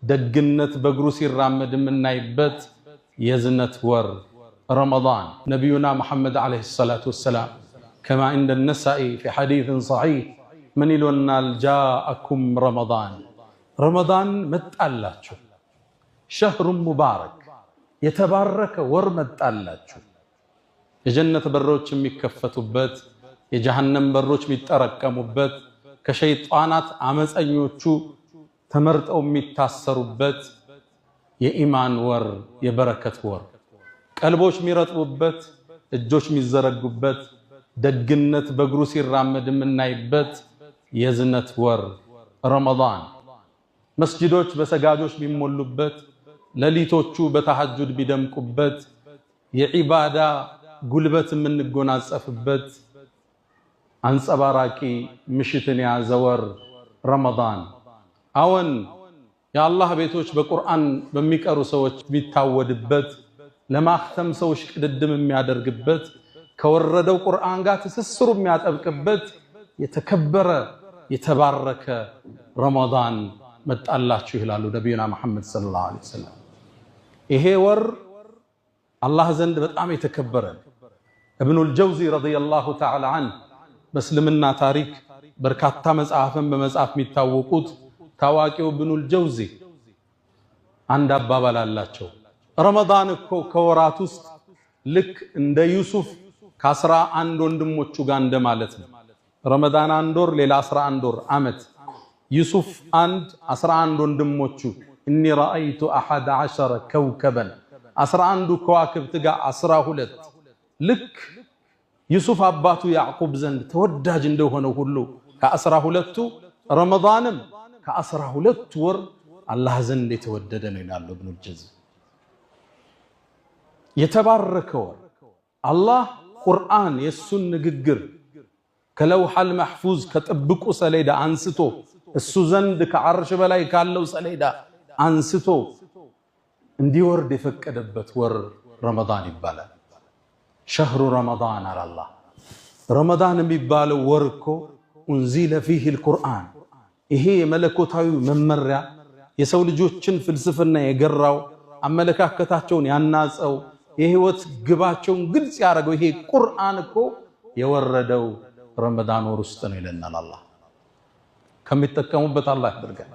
ደግነት በእግሩ ሲራመድ የምናይበት የዝነት ወር ረመዳን። ነቢዩና ሙሐመድ ዓለይሂ ሰላቱ ወሰላም ከማ እንደ ነሳኢ ፊ ሐዲትን ሰሒህ ምን ይሉናል? ጃአኩም ረመዳን፣ ረመዳን መጣላችሁ። ሸህሩን ሙባረክ፣ የተባረከ ወር መጣላችሁ። የጀነት በሮች የሚከፈቱበት፣ የጀሃነም በሮች የሚጠረቀሙበት፣ ከሸይጣናት አመፀኞቹ ተመርጠው የሚታሰሩበት የኢማን ወር፣ የበረከት ወር፣ ቀልቦች የሚረጥቡበት፣ እጆች የሚዘረጉበት፣ ደግነት በእግሩ ሲራመድ የምናይበት የዝነት ወር ረመዳን። መስጂዶች በሰጋጆች የሚሞሉበት፣ ሌሊቶቹ በተሐጁድ ቢደምቁበት፣ የዒባዳ ጉልበት የምንጎናጸፍበት አንጸባራቂ ምሽትን የያዘ ወር ረመዳን። አዎን የአላህ ቤቶች በቁርአን በሚቀሩ ሰዎች የሚታወድበት፣ ለማክተም ሰዎች ቅድድም የሚያደርግበት፣ ከወረደው ቁርአን ጋር ትስስሩ የሚያጠብቅበት የተከበረ የተባረከ ረመዳን መጣላችሁ ይላሉ ነቢዩና መሐመድ ሰለላሁ ዐለይሂ ወሰለም። ይሄ ወር አላህ ዘንድ በጣም የተከበረ። ኢብኑል ጀውዚ ረዲየላሁ ተዓላ ዐንሁ በእስልምና ታሪክ በርካታ መጽሐፍን በመጻፍ የሚታወቁት ታዋቂው ኢብኑል ጀውዚ አንድ አባባል አላቸው። ረመዳን እኮ ከወራት ውስጥ ልክ እንደ ዩሱፍ ከ11 ወንድሞቹ ጋር እንደማለት ነው። ረመዳን አንድ ወር፣ ሌላ 11 ወር ዓመት። ዩሱፍ 11 ወንድሞቹ እኒ ረአይቱ 11 ከውከበን 11ዱ ከዋክብት ጋር 12። ልክ ዩሱፍ አባቱ ያዕቁብ ዘንድ ተወዳጅ እንደሆነው ሁሉ ከ12ቱ ረመዳንም ከ12 ወር አላህ ዘንድ የተወደደ ነው ይላሉ ኢብኑል ጀውዚ። የተባረከ ወር አላህ ቁርአን የሱን ንግግር ከለውሐል መሕፉዝ ከጥብቁ ሰሌዳ አንስቶ እሱ ዘንድ ከዓርሽ በላይ ካለው ሰሌዳ አንስቶ እንዲወርድ የፈቀደበት ወር ረመዳን ይባላል። ሸህሩ ረመዳን አላህ። ረመዳን የሚባለው ወር እኮ ኡንዚለ ፊሂል ቁርአን፣ ይሄ የመለኮታዊ መመሪያ የሰው ልጆችን ፍልስፍና የገራው አመለካከታቸውን ያናጸው የህይወት ግባቸውን ግልጽ ያደረገው ይሄ ቁርአን እኮ የወረደው ረመዳን ወር ውስጥ ነው ይለናል አላህ። ከሚጠቀሙበት አላህ ያድርገን።